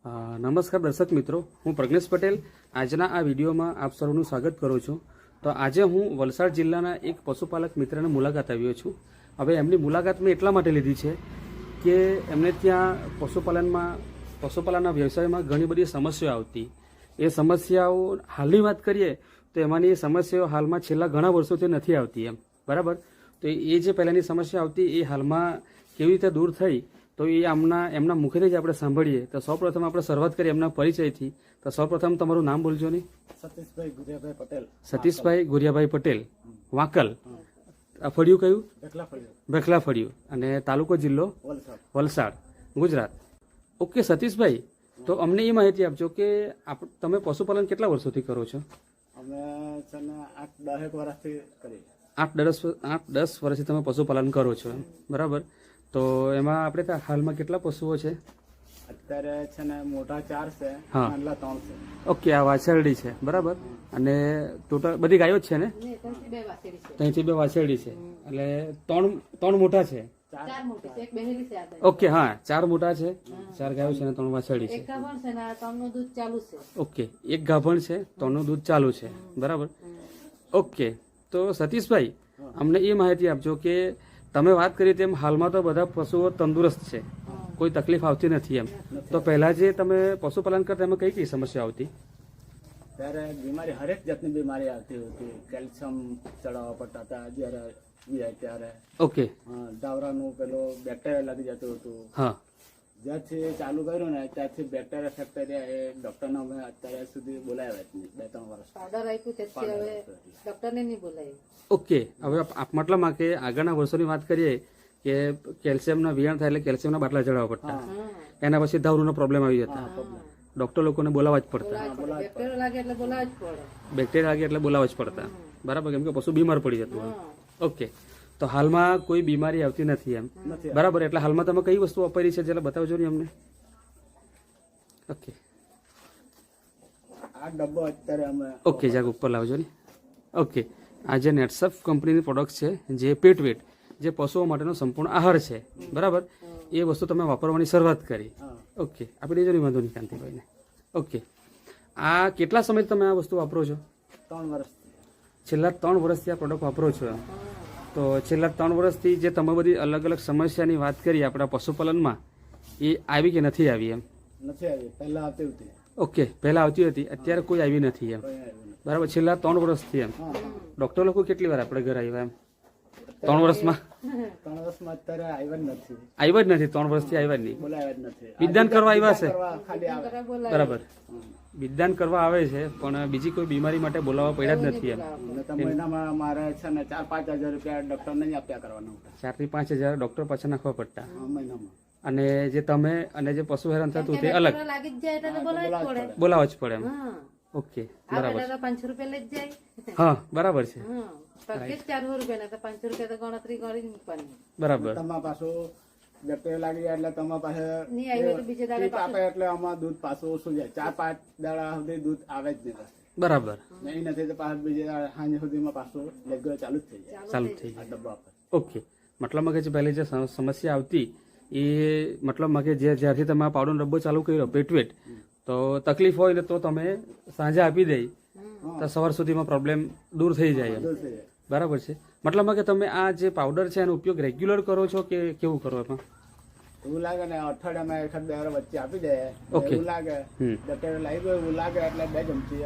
નમસ્કાર દર્શક મિત્રો, હું પ્રજ્ઞેશ પટેલ આજના આ વિડીયોમાં આપ સૌનું સ્વાગત કરું છું. તો આજે હું વલસાડ જિલ્લાના એક પશુપાલક મિત્રની મુલાકાત આવ્યો છું. હવે એમની મુલાકાત મેં એટલા માટે લીધી છે કે એમને ત્યાં પશુપાલનના વ્યવસાયમાં ઘણી બધી સમસ્યાઓ આવતી. એ સમસ્યાઓ હાલની વાત કરીએ તો એમાંની સમસ્યાઓ હાલમાં છેલ્લા ઘણા વર્ષોથી નથી આવતી એમ, બરાબર. તો એ જે પહેલાંની સમસ્યા આવતી એ હાલમાં કેવી રીતે દૂર થઈ તો એ એમના મુખેથી જ આપણે સાંભળીએ. તો સૌપ્રથમ આપણે શરૂઆત કરીએ એમના પરિચયથી. તો સૌપ્રથમ તમારું નામ બોલજો ને. સતીશભાઈ ગુરિયાભાઈ પટેલ. સતીશભાઈ ગુરિયાભાઈ પટેલ, વાંકલ. ફળિયું કયું? ભેખલા ફળિયું. અને તાલુકો જિલ્લો વલસાડ, ગુજરાત. ઓકે સતીશભાઈ, તો અમને એ માહિતી આપજો કે તમે પશુપાલન કેટલા વર્ષોથી કરો છો? અમે છે ને 8-10 વર્ષથી કરી. 8-10 વર્ષથી તમે પશુપાલન કરો છો, બરાબર. તો એમાં આપણે ત્યાં હાલમાં કેટલા પશુઓ છે? અત્યારે છે ને મોટા 4 છે, હા. નાના 3 છે. ઓકે, આ વાછરડી છે, બરાબર. અને ટોટલ બધી ગાયો જ છે ને? ત્યાંથી 2 વાછરડી છે, એટલે ત્રણ મોટા છે. ઓકે, હા, 4 મોટા છે, 4 ગાયો છે અને 3 વાછરડી છે. ઓકે, 1 ગાભણ છે, 3નું દૂધ ચાલુ છે, બરાબર. ઓકે, તો સતીશભાઈ અમને એ માહિતી આપજો કે તમે વાત કરી તેમ હાલમાં તો બધા પશુઓ તંદુરસ્ત છે, કોઈ તકલીફ આવતી નથી એમ. તો પહેલા જે તમે પશુપાલન કરતા એમાં કઈ કઈ સમસ્યા આવતી? ત્યારે બીમારી હરેક જાતની બીમારી આવતી હતી. કેલ્શિયમ ચડાવવા પડતા હતા જ્યારે ત્યારે. ઓકે, દાવરાનું પેલો બેક્ટેરિયા લાગી જતું હતું. હા. જ્યાંથી ચાલુ કર્યું ને ત્યાંથી બેક્ટેરિયા ફેક્ટેરિયા એ ડોક્ટરને અમે અત્યારે સુધી બોલાવ્યા જ નહીં. 2-3 વર્ષ પાવડર આપ્યું તેથી હવે ડોક્ટરને નહીં બોલાય. ઓકે, હવે મતલબમાં કે આગળના વર્ષોની વાત કરીએ કે કેલ્શિયમના વિયાણ થાય એટલે કેલ્શિયમના બાટલા ચડાવવા પડતા. એના પછી ધાવરૂનો પ્રોબ્લેમ આવી જતા, ડોક્ટર લોકોને બોલાવવા જ પડતા. બેક્ટેરિયા લાગે એટલે બોલાવવા જ પડે. બેક્ટેરિયા લાગે એટલે બોલાવવા જ પડતા, બરાબર, કેમ કે પશુ બીમાર પડી જતું. ઓકે, તો હાલમાં કોઈ બીમારી આવતી નથી એમ, બરાબર. એટલે હાલમાં તમે કઈ વસ્તુ વાપરી છે જરા બતાવજો ને અમને. ઓકે, આ ડબ્બો અત્યારે અમે ઓકે, જાગ ઉપર લાવજો ને. ઓકે, આ જે નેટસફ કંપનીની પ્રોડક્ટ છે જે પેટવેટ, જે પશુઓ માટેનો સંપૂર્ણ આહાર છે, બરાબર, એ વસ્તુ તમે વાપરવાની શરૂઆત કરી. ઓકે, આપી દેજો ને, વાંધો નહીં કાંતિભાઈને. ઓકે, આ કેટલા સમય તમે આ વસ્તુ વાપરો છો? 3 વર્ષ. છેલ્લા 3 વર્ષથી આ પ્રોડક્ટ વાપરો છો. તો છેલ્લા 3 વર્ષથી જે તમે બધી અલગ અલગ સમસ્યાની વાત કરી આપણા પશુપાલનમાં, એ આવી કે નથી આવી એમ? નથી આવી, પહેલા આવતી હતી. ઓકે, પહેલા આવતી હતી, અત્યારે કોઈ આવી નથી એમ, બરાબર. છેલ્લા 3 વર્ષથી એમ. ડોક્ટર લોકો કેટલી વાર આપણે ઘરે આવ્યા એમ 3 વર્ષમાં? 3 વર્ષમાં અત્યારે આવ્યા જ નથી. 3 વર્ષથી આવ્યા જ નહીં. બોલાવ્યા જ નથી. વિદ્યાન કરવા આવ્યા છે, ખાલી આવે. બરાબર. વિદ્યાન કરવા આવે છે પણ બીજી કોઈ બીમારી માટે બોલાવવા પડ્યા જ નથી એમ. મહિનામાં મારે છે ને 4-5 હજાર રૂપિયા ડોક્ટર નહીં આપ્યા કરવાના હતા. 4 થી 5 હજાર ડોક્ટર પાછળ નાખવા પડતા. મહિનામાં. અને જે તમે અને જે પશુ હેરાન થતું તે અલગ લાગી જ જાય એટલે બોલાવવા જ પડે. બોલાવવા જ પડે એમ. ઓકે, આ બરાબર. પેલા 500 રૂપિયા લઈ જ જાય. હા, બરાબર છે, પેકેજ 400 રૂપિયા, 500 રૂપિયા તો ગણતરી કરી મૂકવાની. બરાબર. તમારા પાછું બેક્ટેરિયા લાગી જાય એટલે તમારા પાસે નહીં આવ્યું તો બીજે દાડે ટીપ આપે એટલે આમાં દૂધ પાછું ઓછું જાય. 4-5 દાડા સુધી દૂધ આવે જ નહીં પાછું. બરાબર. નહીં નથી તો પાછું બીજે દાડે સાંજ સુધીમાં પાછું રેગ્યુલર ચાલુ જ થઈ જાય. ચાલુ થઈ આ જાય. ડબ્બા પર. ઓકે, મતલબમાં કે જે પહેલી જે સમસ્યા આવતી એ મતલબમાં કે જ્યારથી તમે આ પાવડરનો ડબ્બો ચાલુ કર્યો પેટવેટ, તો તકલીફ હોય ને તો તમે સાંજે આપી દઈ તો સવાર સુધીમાં પ્રોબ્લેમ દૂર થઈ જાય એમ, દૂર થઈ જાય. બરાબર છે. મતલબમાં કે તમે આ જે પાવડર છે એનો ઉપયોગ રેગ્યુલર કરો છો કે કેવું કરો એમાં? એવું લાગે ને અઠવાડિયામાં 1-2 વાર વચ્ચે આપી દે. ઓકે. એવું લાગે બેક્ટેરિયા લાગી ગયો એવું લાગે એટલે 2 ચમચી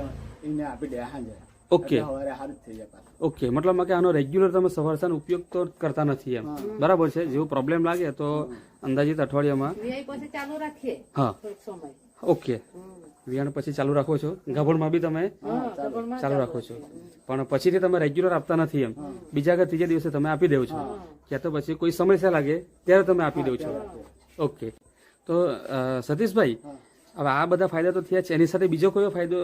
એને આપી દે સાંજે. ઓકે. એટલે સવારે સારું જ થઈ જાય પાછું. ઓકે, મતલબમાં કે આનો રેગ્યુલર તમે સવાર સાંજ ઉપયોગ તો કરતા નથી એમ, બરાબર છે. જેવું પ્રોબ્લેમ લાગે તો અંદાજિત અઠવાડિયામાં. વીઆઈ પછી ચાલુ રાખીએ હા, થોડોક સમય. ઓકે. વિયાણ પછી ચાલુ રાખો છો, ગાભણમાં બી તમે ચાલુ રાખો છો, પણ પછીથી તમે રેગ્યુલર આપતા નથી એમ. બીજા કે ત્રીજા દિવસે તમે આપી દેવ છો, ક્યાં તો પછી કોઈ સમસ્યા લાગે ત્યારે તમે આપી દેવ છો. ઓકે, તો સતીશભાઈ, હવે આ બધા ફાયદા તો થયા છે, એની સાથે બીજો કોઈ ફાયદો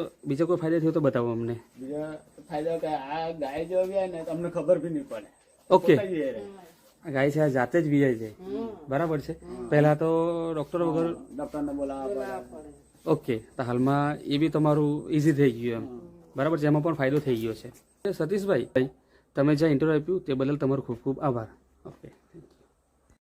થયો તો બતાવો અમને. બીજો ફાયદો કે આ ગાય જો આવે ને તમને ખબર બી નહીં પડે. ઓકે, પોતે જ એ રહે. ગાય છે આ જાતે જ વીઆઈ છે, બરાબર છે. પહેલા તો ડોક્ટર વગર ડોક્ટરને બોલાવવા પડે. ઓકે, તો હાલમાં એ બી તમારું ઇઝી થઈ ગયું એમ, બરાબર છે. એમાં પણ ફાયદો થઈ ગયો છે. સતીશભાઈ, તમે જ્યાં ઇન્ટરવ્યુ આપ્યું તે બદલ તમારો ખૂબ ખૂબ આભાર. ઓકે.